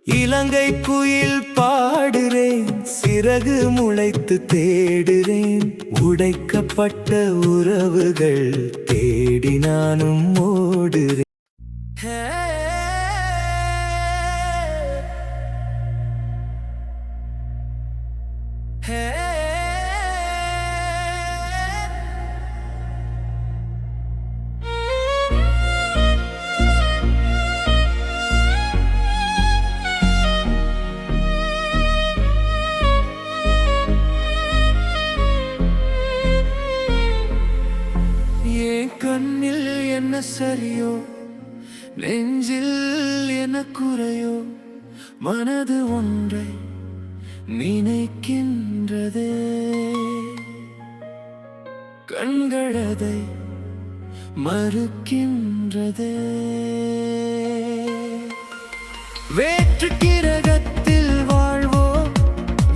இலங்கை குயில் பாடுறேன், சிறகு முளைத்து தேடுறேன். உடைக்கப்பட்ட உறவுகள் தேடி நானும் ஓடுறேன். கண்ணில் என்ன சரியோ, நெஞ்சில் என்ன குறையோ, மனது ஒன்றை நினைக்கின்றதே. கண்களதை மறுக்கின்றதே. வேற்று கிரகத்தில் வாழ்வோ,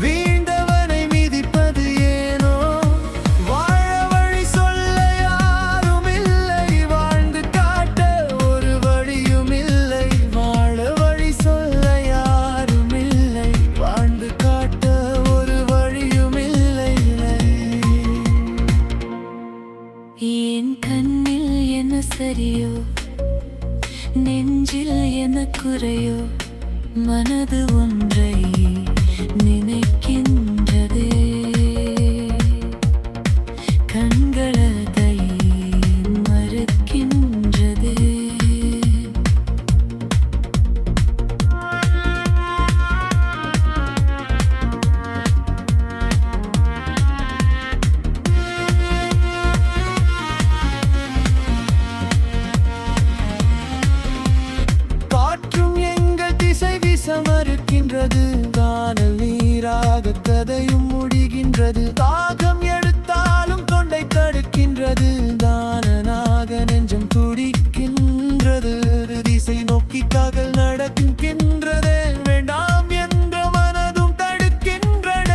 வீழ்ந்தவனை மிதிப்பது ஏனோ. வாழ வழி சொல்ல யாரும் இல்லை, வாழ்ந்து காட்ட ஒரு வழியும் இல்லை. வாழ வழி சொல்ல யாரும் இல்லை, வாழ்ந்து காட்ட ஒரு வழியும் இல்லை. என் கண்ணில் என்ன சரியோ, நெஞ்சில் என்ன குறையோ, மனது ஒன்றை நினைக்கின்றதே. கண்களதை மறுக்கின்றதே. மறுக்கின்றது, காணல் நீராக கதையும் முடிகின்றது. தாகம் எடுத்தாலும் தொண்டை தடுக்கின்றது, தானனாக நெஞ்சம் துடிக்கின்றது. திசை நோக்கி காகல் நடக்கின்றது, வேண்டாம் என்ற மனதும் தடுக்கின்றன.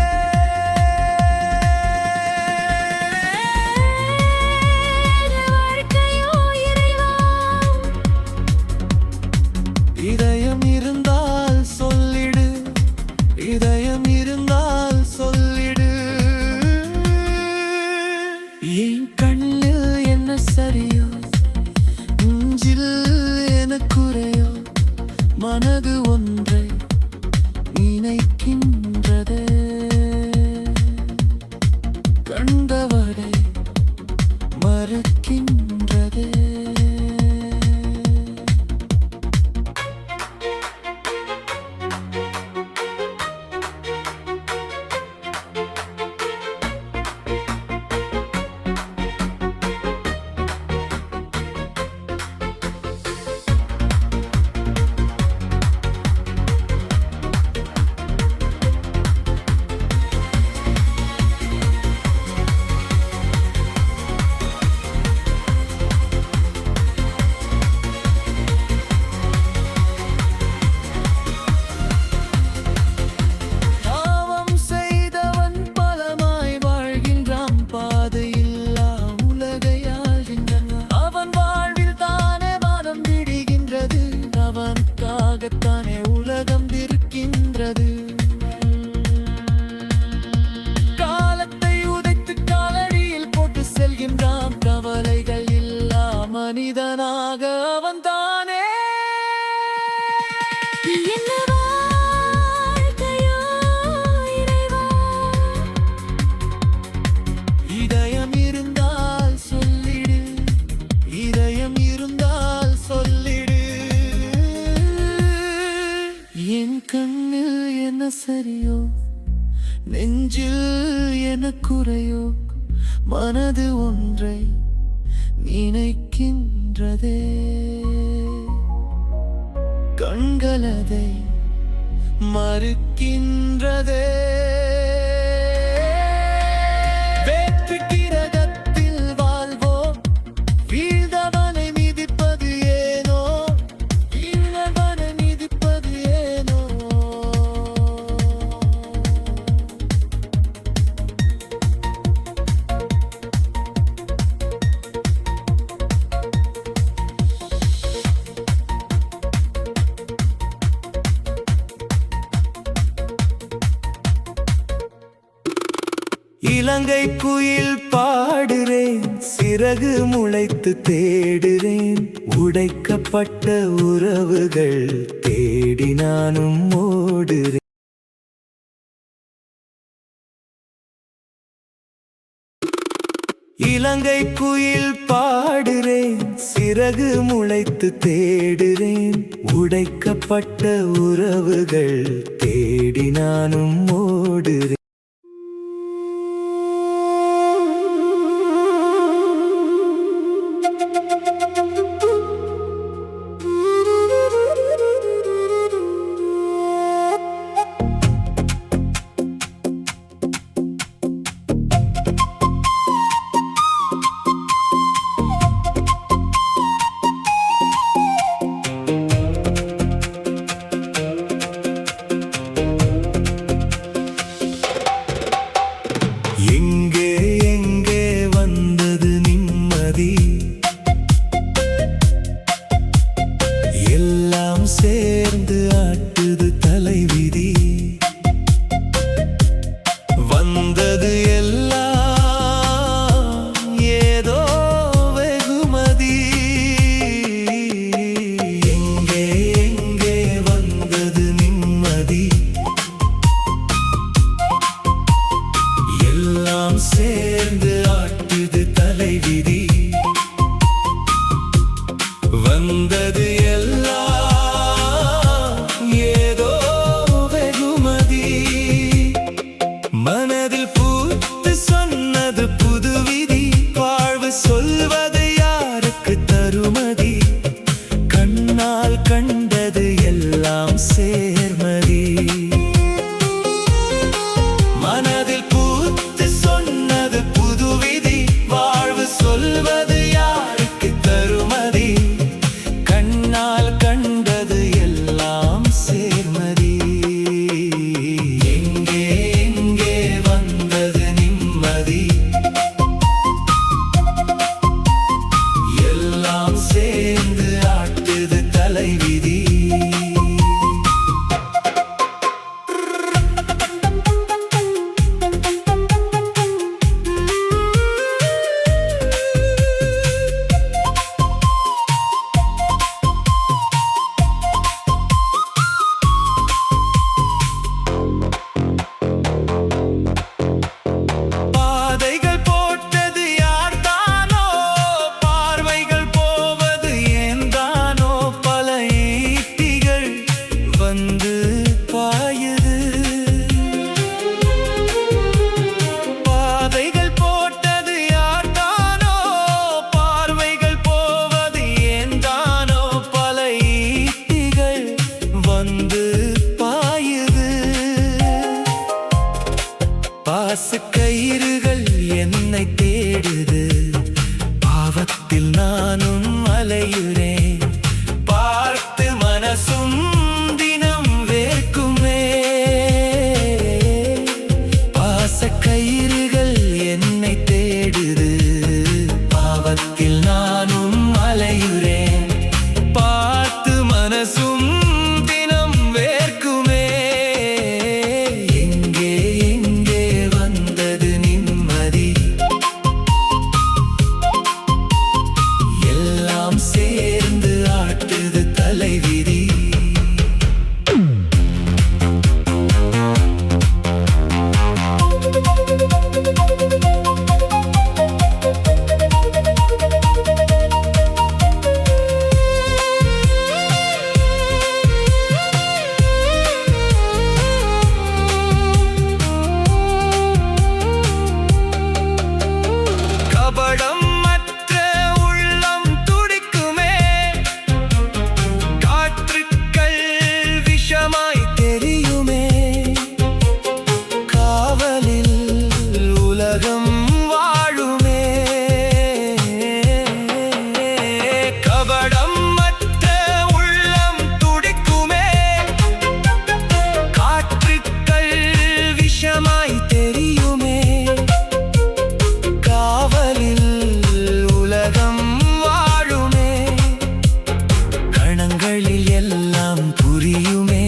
இதயம் இருந்தால் சொல்லிடு, இதயம் இருந்தால் சொல்லிடு. என் கண்ணில் என்ன சரியோ, நெஞ்சில் என்ன குறையோ, மனது ஒன்றை நினைக்கின்றதே. கண்டவரை மறுக்கின்றதே. அவனுக்காகத்தானே உலகம் இருக்கின்றது. காலத்தை உதைத்து காலடியில் போட்டு செல்கின்றான், கவலைகள் இல்லா மனிதனாக அவன் தானே. இதயம் இருந்தால் சொல்லிடு, இதயம் இருந்தால் சொல்லிடு. என் கண்ணில் என்ன சரியோ, நெஞ்சில் என்ன குறையோ, மனது ஒன்றை நினைக்கின்றதே. கண்களதை மறுக்கின்றதே. இலங்கை குயில் பாடுறேன், சிறகு முளைத்து தேடுறேன். உடைக்கப்பட்ட உறவுகள் தேடி நானும் ஓடுறேன். இலங்கை குயில் பாடுறேன், சிறகு முளைத்து தேடுறேன். உடைக்கப்பட்ட உறவுகள் தேடி நானும் ஓடுறேன். எங்கே எங்கே வந்தது நிம்மதி? எல்லாம் சேர்ந்து ஆட்டுது தலைவிதி. வந்தது எல்லாம் ஏதோ வெகுமதி. எங்கே எங்கே வந்தது நிம்மதி? எல்லாம் சேர்ந்து ஆட்டுது தலைவிதி. வந்தது எல்லாம் ஏதோ வெகுமதி. மனதில் பூத்து சொன்னது புது விதி. வாழ்வு சொல்வது யாருக்கு தருமதி? கண்ணால் கண்டது எல்லாம் சேர்மதி. மனதில் பூத்து சொன்னது புது விதி. வாழ்வு சொல்வது யாருக்கு தருமதி? கண்ணால் கண்டது எல்லாம் சேர்மதி. எங்கே எங்கே வந்தது நிம்மதி? எல்லாம் சேர்ந்து ஆட்டுது தலைவிதி. பாதைகள் போட்டது யார்தானோ? பார்வைகள் போவது ஏன்தானோ? பல ஈட்டிகள் வந்து பாயுது. பாதைகள் போட்டது யார்தானோ? பார்வைகள் போவது ஏன்தானோ? பல ஈட்டிகள் வந்து பாயுது. பாசக்கயிறுகள் என்னை தேடுது. பாவத்தில் நானும் அலையுறேன். பார்த்து மனசும் தினம் வேர்க்குமே. பாசக்கயிறுகள் என்னை தேடுது. பாவத்தில் நானும் அலையுறேன். பார்த்து மனசும் தினம் வேர்க்குமே. எங்கே எங்கே வந்தது நிம்மதி? எல்லாம் சேர்ந்து ஆட்டுது தலைவிதி. கபடம் மற்ற உள்ளம் துடிக்குமே. காற்றுக்கள் விஷமாய் தெரியுமே. காவலில் உலகம் வாழுமே. கபடம் மற்ற உள்ளம் துடிக்குமே. காற்றுக்கள் விஷமாய் தெரியுமே. காவலில் உலகம் வாழுமே. கணங்களில் எல்லாம் புரியுமே.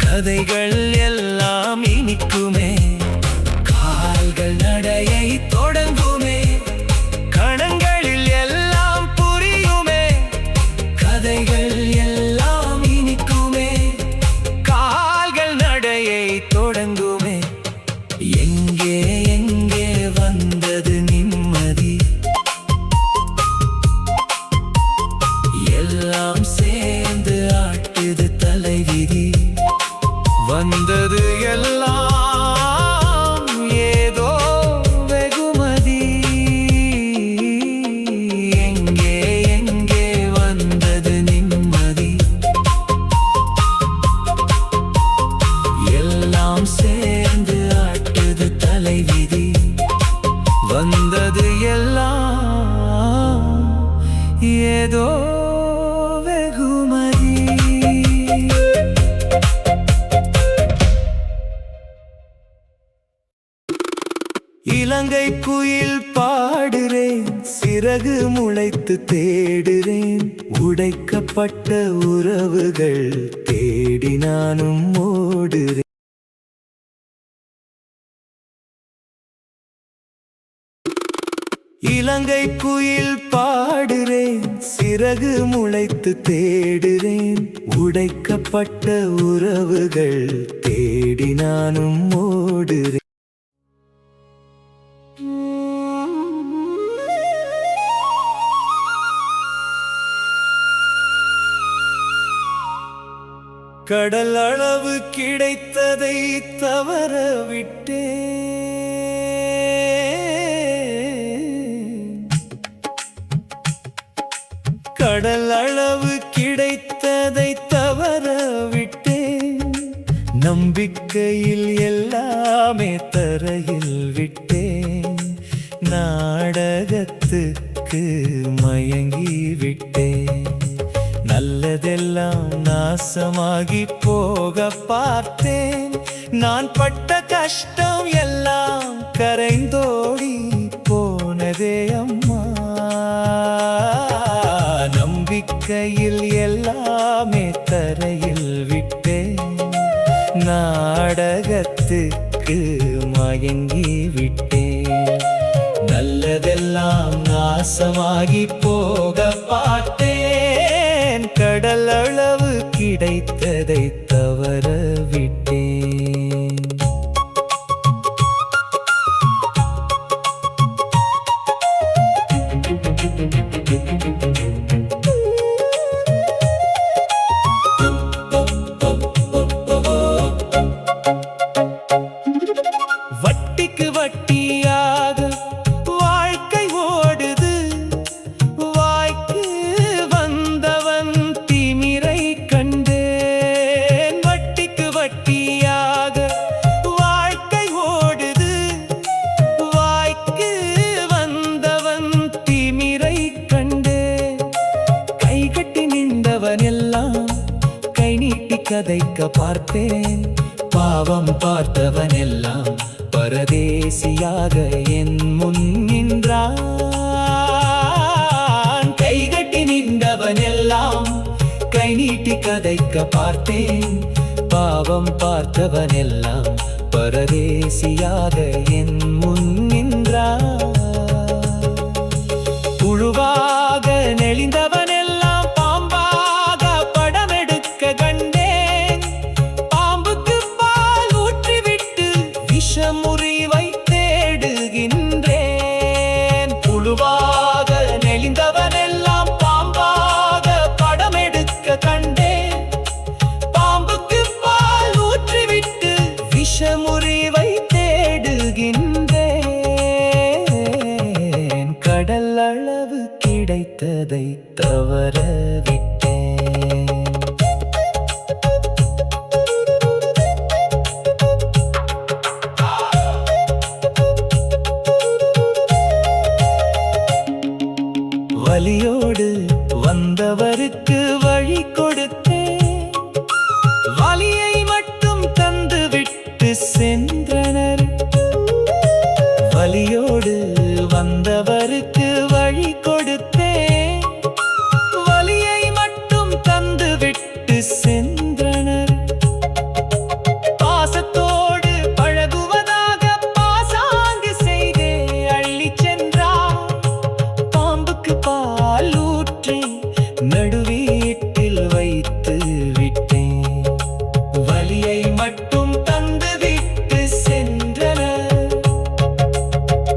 கதைகள் எல்லாம் இனிக்குமே. கால்கள் இலங்கை குயில் பாடுறேன், சிறகு முளைத்து தேடுறேன். உடைக்கப்பட்ட உறவுகள் தேடி நானும் ஓடுறேன். இலங்கை குயில் பாடுறேன், சிறகு முளைத்து தேடுறேன். உடைக்கப்பட்ட உறவுகள் தேடி நானும் ஓடுறேன். கடல் அளவு கிடைத்ததை தவற விட்டேன். கடல் அளவு கிடைத்ததை தவற விட்டேன். நம்பிக்கையில் எல்லாமே தரையில் விட்டேன். நாடகத்துக்கு மயங்கி விட்டேன். நல்லதெல்லாம் நாசமாகி போக பார்த்தேன். நான் பட்ட கஷ்டம் எல்லாம் கரைந்தோடி போனதே அம்மா. நம்பிக்கையில் எல்லாமே தரையில் விட்டேன். நாடகத்துக்கு மயங்கி விட்டேன். நல்லதெல்லாம் நாசமாகி போக பார்த்தேன். கடல் அளவு கிடைத்ததை தவற விட்டேன். வட்டிக்கு வட்டியாக வாழ்க்கை ஓடுது. வாய்க்கு வந்தவன் திமிரை கண்டேன். வட்டிக்கு வட்டியாக வாழ்க்கை ஓடுது. வாய்க்கு வந்தவன் திமிரை கண்டேன். கை கட்டி நின்றவன் எல்லாம் கை நீட்டி கதைக்க பார்த்தேன். பாவம் பார்த்தவன் எல்லாம் பரதேசியாக என் முன் நின்றான். கைகட்டி நின்றவன் எல்லாம் கை நீட்டி கதைக்க பார்த்தேன். பாவம் பார்த்தவன் எல்லாம் பரதேசியாக என் முன் நின்றான். புழுவாக நெளிந்தவன் எல்லாம் பாம்பாக படம் எடுக்க கண்டேன். பாம்புக்கு பால் ஊற்றிவிட்டு விஷமுறிவை தேடுகின்றேன். புழுவாக நெளிந்தவன் எல்லாம் பாம்பாக படம் எடுக்க கண்டேன். பாம்புக்கு பால் ஊற்றிவிட்டு விஷமுறிவை தேடுகின்றேன். கடல் அளவு கிடைத்ததை தவற விட்டேன். வலியோடு வந்தவருக்கு வழி கொடுத்தேன். வலியை மட்டும் தந்துவிட்டு சென்றனர். வலியோடு வந்தவருக்கு வழி கொடுத்தேன். வலியை மட்டும் தந்துவிட்டு சென்றனர். பாசத்தோடு பழகுவதாக பாசாங்கு செய்தே அள்ளி சென்றார். பாம்புக்கு பால் ஊற்றி நடுவீட்டில் வைத்து விட்டேன். வலியை மட்டும் தந்துவிட்டு சென்றனர்.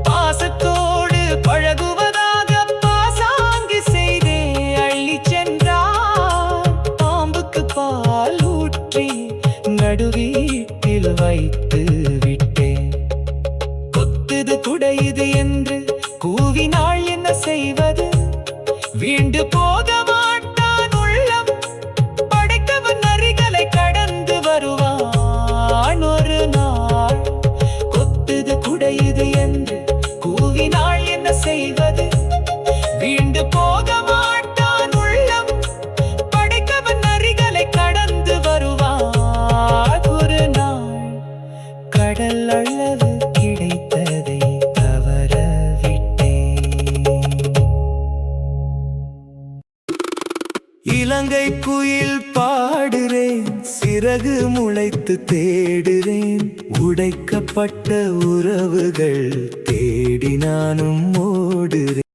பாசத்தோடு பழகுவதாக பாசாங்கு செய்தே அள்ளி சென்றார். பாம்புக்கு பால் ஊற்றி நடுவீட்டில் வைத்து விட்டேன். கொத்துது குடையுது என்று கூவினாள், என்ன செய்வது? வீண்டு போக மாட்டான் உள்ளம். படைத்தவன் நரிகளை கடந்து வருவான் ஒரு நாள். கொத்துது குடையுது என்று கூவினாள், என்ன செய்வது? வீண்டு போக மாட்டான் உள்ளம். படைத்தவன் நரிகளை கடந்து வருவான் ஒரு நாள். கடல் சிறகு முளைத்து தேடுறேன் உடைக்கப்பட்ட உறவுகள் தேடி நானும் ஓடுறேன்.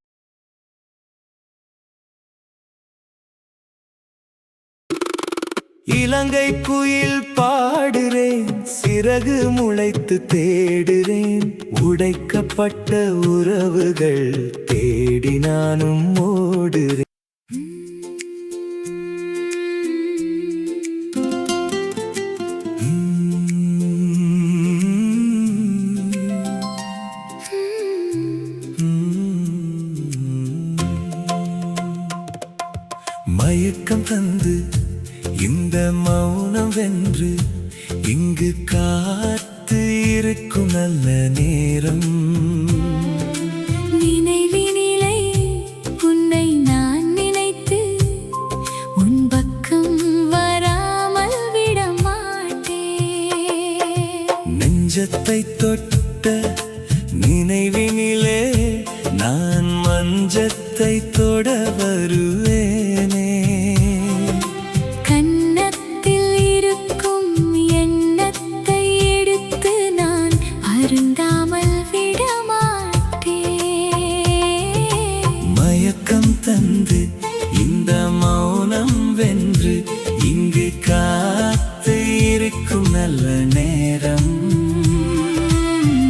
இலங்கை குயில் பாடுறேன் சிறகு முளைத்து தேடுறேன் உடைக்கப்பட்ட உறவுகள் தேடி நானும் ஓடுறேன். மயக்கம் தந்து இந்த மௌனம் வென்று இங்கு காத்து இருக்கும் நல்ல நேரம். நினைவினிலை உன்னை நான் நினைத்து உன் பக்கம் வராமல் விட மாட்டேன். நெஞ்சத்தை தொட்ட நினைவினிலே நான் மஞ்சத்தை தொட வருவேனே. கன்னத்தில் இருக்கும் எண்ணத்தை எடுத்து நான் அருந்தாமல் விட மாட்டேன். மயக்கம் தந்து இந்த மௌனம் வென்று இங்கு காத்து இருக்கும் நல்ல நேரம்.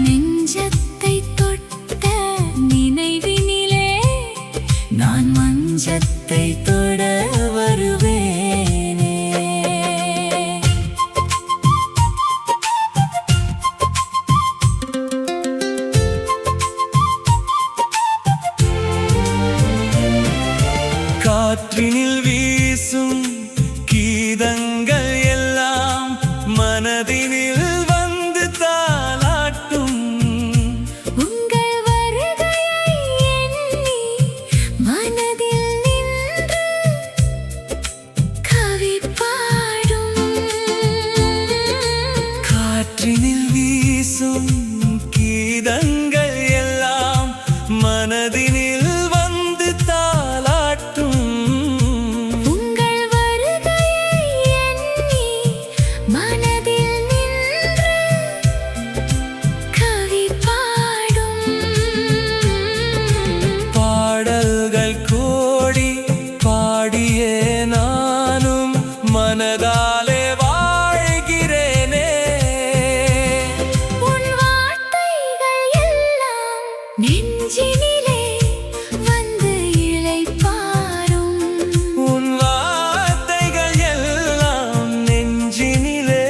நெஞ்சத்தை தொட்ட நினைவினிலே நான் மஞ்சத்தை தொட வருவேனே. காற்றினில் வீசும் கீதங்கள் எல்லாம் மனதினில் வந்து தாலாட்டும். உங்கள் வருகையை எண்ணி மனதில் நின்று கவி பாடும். காற்றினில் வீசும் கீதங்கள் எல்லாம் மனதினில் வந்து தாலாட்டும். உங்கள் வருகையை எண்ணி மனதில் நின்று கவி பாடும். பாடல்கள் கோடி பாடியே நானும் மனதாலே வாழ்கிறேனே. உன் வார்த்தைகள் எல்லாம் நெஞ்சினிலே வந்து இளைப்பாறும். உன் வார்த்தைகள் எல்லாம் நெஞ்சினிலே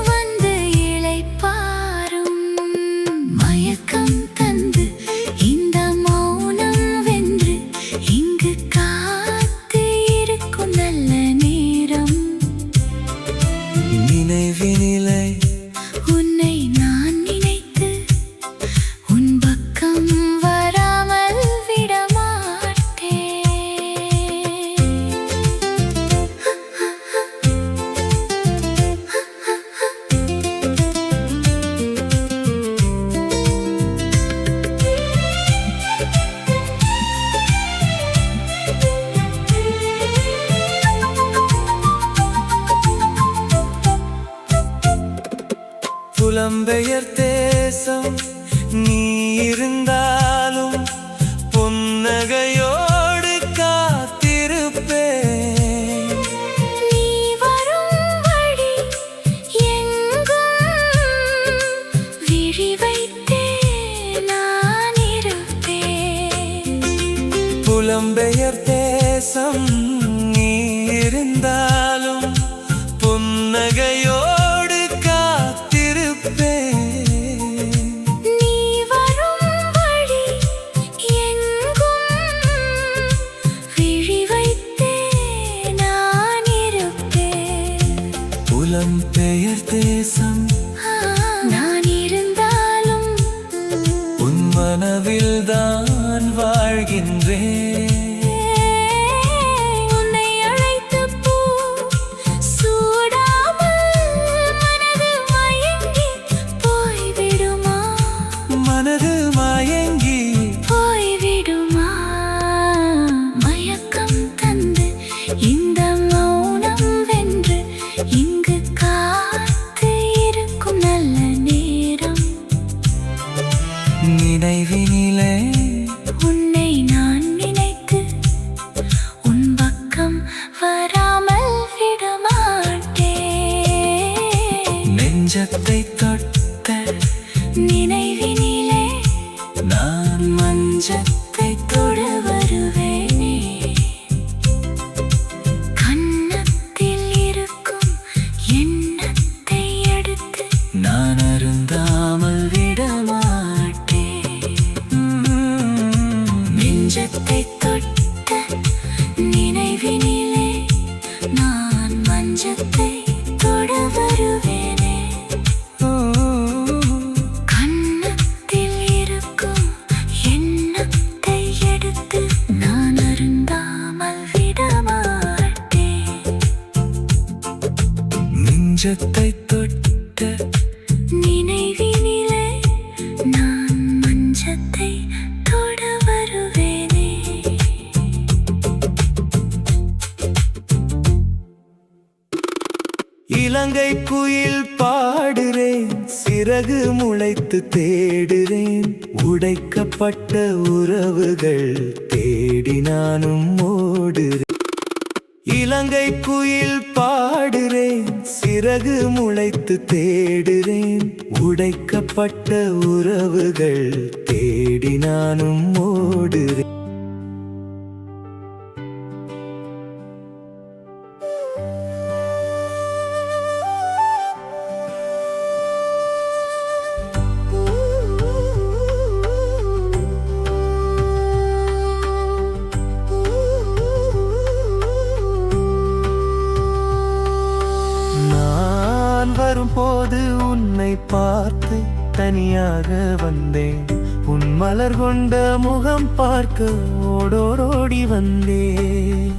வந்து இளைப்பாறும். மயக்கம் தந்து இந்த மௌனம் வென்று இங்கு காத்து இருக்கும் நல்ல நேரம். நினைவினிலை உன்னை நான் நினைத்து உன் பக்கம் வராமல் விட மாட்டேன். புலம்பெயர் தேசம் நீ இருந்தாலும் புன்னகையோடு காத்திருப்பேன். நீ வரும் வழி எங்கும் விழி வைத்தே நான் இருப்பேன். புலம்பெயர் தேசம் நீ இருந்தாலும் புன்னகையோடு காத்திருப்பேன். நீ வரும் வழி எங்கும் விழி வைத்தே நான் இருப்பேன். புலம்பெயர் தேசம் நான் இருந்தாலும் உன் மனவில் தான் வாழ்கின்றேன். உன்னை அழைத்து பூ சூடாமல் மனது மயங்கி போய்விடுமா? மனது மயங்கி போய்விடுமா? மயக்கம் தந்து இந்த மௌனம் வென்று இங்கு நெஞ்சத்தை தொட்ட நினைவினிலே நான் மஞ்சத்தை தொட வருவேனே. கன்னத்தில் இருக்கும் எண்ணத்தை எடுத்து நான் அருந்தாமல் விடமாட்டேன். நெஞ்சத்தை தொட்ட நினைவினிலே நான் மஞ்சத்தை தொட வருவேனே. கன்னத்தில் இருக்கும் எண்ணத்தை எடுத்து நான் அருந்தாமல் விடமாட்டேன். நெஞ்சத்தை தொட்ட நினைவினிலே நான் மஞ்சத்தை தொட வருவேனே. இலங்கை குயில் பாடுறேன், சிறகு முளைத்து தேடுறேன். உடைக்கப்பட்ட உறவுகள் தேடி நானும் ஓடுறேன். இலங்கை குயில் பாடுறேன், சிறகு முளைத்து தேடுறேன். உடைக்கப்பட்ட உறவுகள் தேடி நானும் ஓடுறேன். நான் வரும்போது உன்னை பார்த்து தனியாக வந்தேன். உன் மலர் கொண்ட முகம் பார்க்க ஓடோடி வந்தேன்.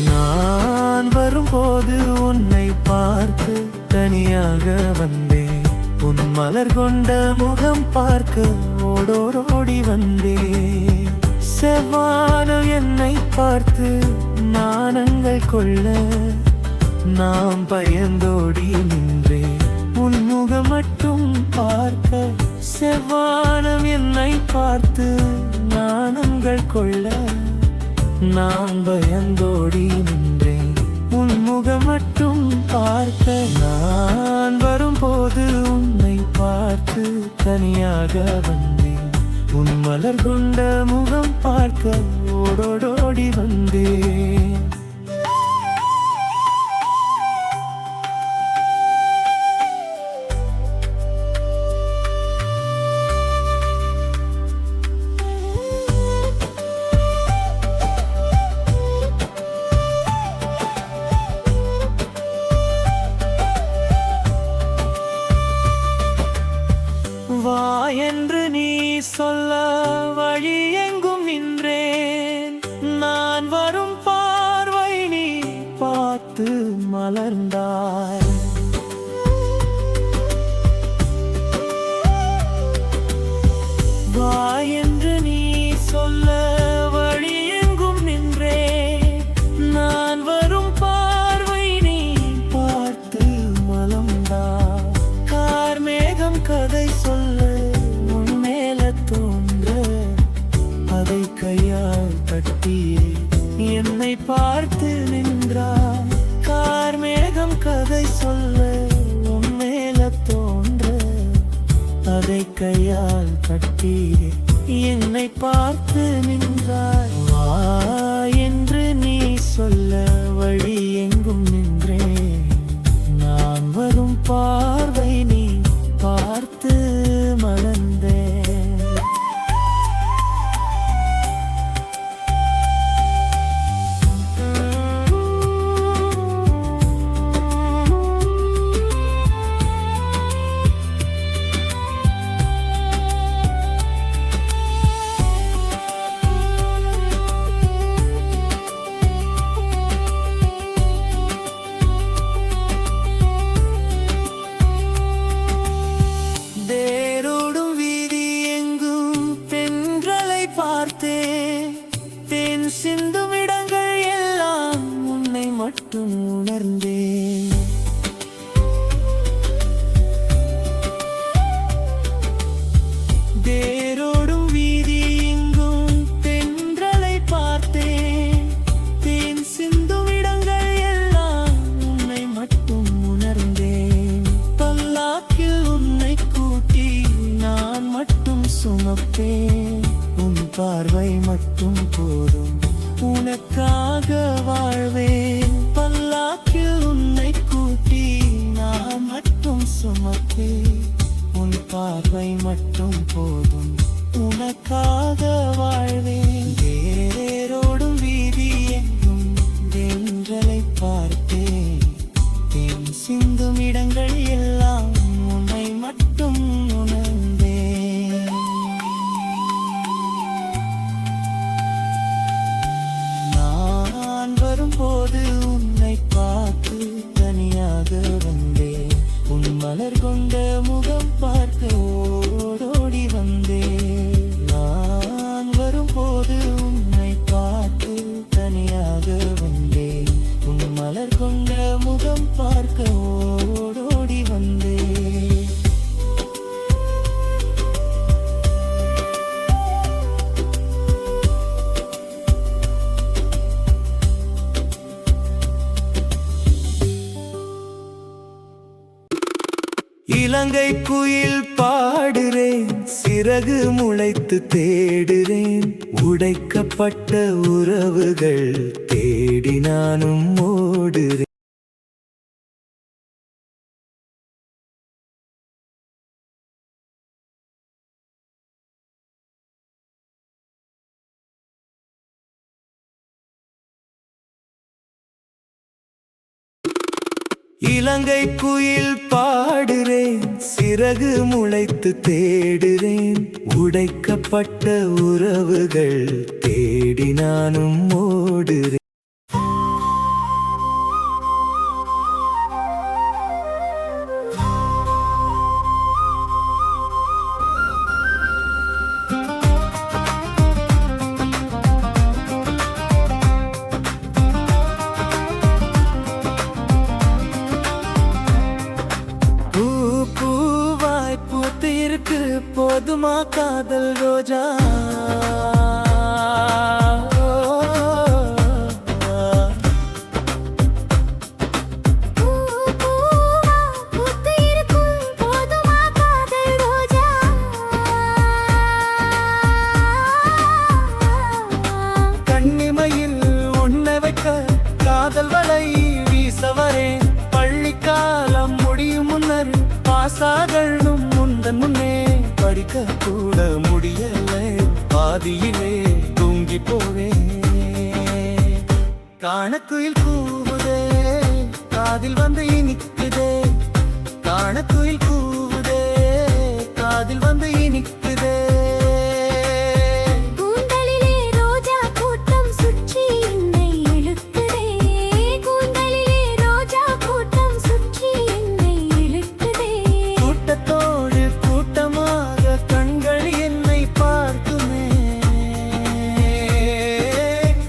நான் வரும்போது உன்னை பார்த்து தனியாக வந்தேன். உன் மலர் கொண்ட முகம் பார்க்க ஓடோடி வந்தேன். செவ்வானம் என்னை பார்த்து நாணங்கள் கொள்ள நாம் பயந்தோடி நின்றேன். உன் முகம் மட்டும் பார்க்க செவ்வானம் என்னை பார்த்து நாணங்கள் கொள்ள நான் பயந்தோடி நின்றேன். உன் முகம் மட்டும் பார்க்க நான் வரும்போது உன்னை பார்த்து தனியாக வந்தேன். உன் மலர் கொண்ட முகம் பார்க்க ஓடோடி வந்தேன். வா என்று நீ சொல்ல வழி எங்கும் நின்றேன். நான் வரும் பார்வை நீ பார்த்து மலர்ந்தாய். வா என்று நீ சொல்ல வழி எங்கும் நின்றேன். நான் வரும் பார்வை நீ பார்த்து மலர்ந்தாய். கார்மேகம் கதை சொல்ல உன் மேல தோன்ற அதை கையால் தட்டியே என்னை பார்த்து நின்றாய். கார்மேகம் கதை சொல்ல உன் மேல தோன்ற அதை கையால் தட்டியே என்னை பார்த்து நின்றாய். வா என்று நீ சொல்ல வழி எங்கும் நின்றேன். நான் வரும் பார்வை நீ பார்த்து மலர்ந்தேன். தேரோடும் வீதி எங்கும் தென்றலை பார்த்தேன். தேன் சிந்தும் இடங்கள் எல்லாம் உன்னை மட்டும் உணர்ந்தேன். தேரோடும் வீதி எங்கும் தென்றலை பார்த்தேன். தேன் சிந்தும் இடங்கள் உனக்காக வாழ்வேன். பல்லாக்கில் உன்னை கூட்டி நான் மட்டும் சுமப்பேன். உன் பார்வை மட்டும் போதும், உனக்காக வாழ்வேன். வேரோடும் வீதி எங்கும் தென்றலை பார்த்தேன். தேன் சிந்தும் இடங்கள் எல்லாம் உன்னை மட்டும் உணர்ந்தேன். நான் வரும்போது உன்னை பார்த்து தனியாக வந்தேன். உன் மலர் கொண்ட முகம் பார்க்க ஓடோடி வந்தேன். நான் வரும்போது உன்னை பார்த்து தனியாக வந்தேன். உன் மலர் கொண்ட முகம் பார்க்க ஓடோடி வந்தேன். இலங்கை குயில் பாடுறேன், சிறகு முளைத்து தேடுறேன். உடைக்கப்பட்ட உறவுகள் தேடி நானும் ஓடுறேன். இலங்கை குயில் பாடுறேன், சிறகு முளைத்து தேடுறேன். உடைக்கப்பட்ட உறவுகள் தேடி நானும் ஓடுறேன். போதுமா காதல் ரோஜா? கண்ணிமையில் உன்னை வைக்க காதல் வலை வீசவரேன். பள்ளிக்காலம் முடியும் முன்னர் பாசாகணும் முந்தன் முன்னே. படிக்க கூட முடியல, பாதியிலே தூங்கி போவேன். காணக்குயில் கூவுதே, காதில் வந்து இனிக்குதே. காணக்குயில் கூவுதே, காதில் வந்து இனிக்குதே. கூந்தலிலே ரோஜா கூட்டம் சுற்றி என்னை இழுக்குதே. கூந்தலிலே ரோஜா கூட்டம் சுற்றி என்னை இழுக்குதே. கூட்டத்தோடு கூட்டமாக கண்கள் என்னை பார்க்குமே.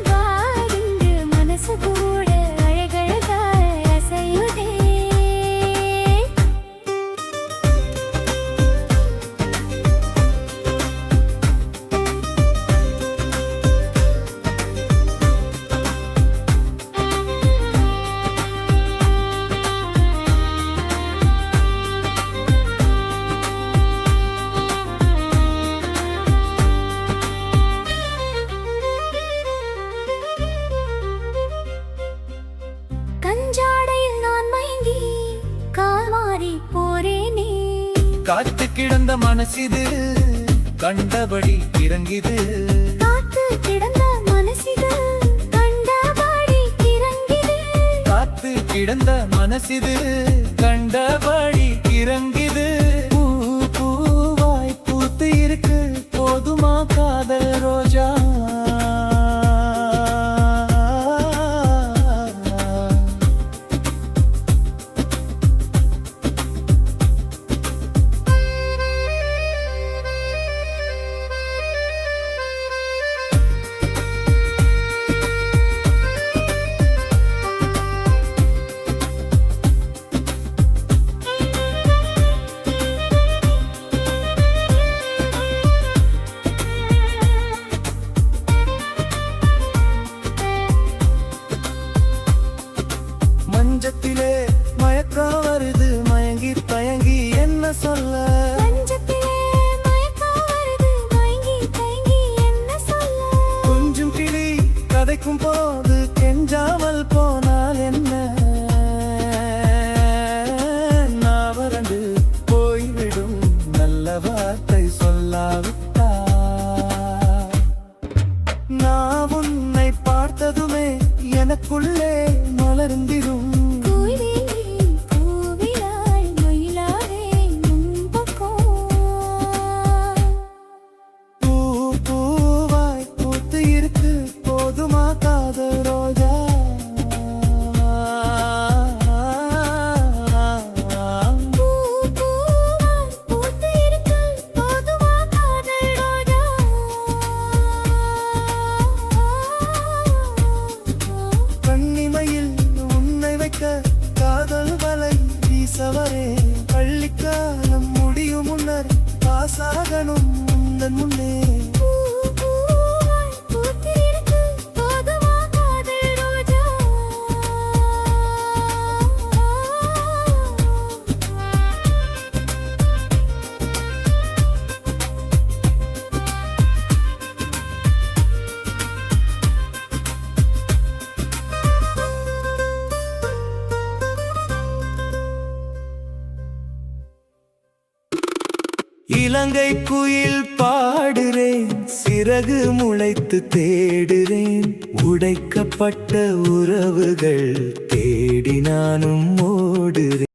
வாருண்டு மனசு கூட அழகழகாய் அசையுதே. கஞ்சாடையில் நான் மயங்கி கால் மாறி போறேனே. காத்து கிடந்த மனசிது கண்டபடி இறங்கிது. காத்து கிடந்த மனசிது கண்டபடி இறங்கிது. காத்து கிடந்த மனசிது கண்டபடி இறங்கிது. பூ பூவாய் பூத்து இருக்கு, போதுமா காதல் ரோஜா? கெஞ்சாமல் போனால் என்ன, நான் வறண்டு போய்விடும் நல்ல வார்த்தை சொல்லாவிட்டா. நான் உன்னை பார்த்ததுமே எனக்குள்ளே மலர்ந்திடும். பூ பூவாய் பூத்து இருக்கு போதுமா காதல் ரோஜா. கண்ணிமையில் உன்னை வைக்க காதல் வலை வீசவரே. பள்ளிக்காலம் முடியும் முன்னர் பாசாகணும் உந்தன் முன்னே. இலங்கை குயில் பாடுறேன், சிறகு முளைத்து தேடுறேன். உடைக்கப்பட்ட உறவுகள் தேடி நானும் ஓடுறேன்.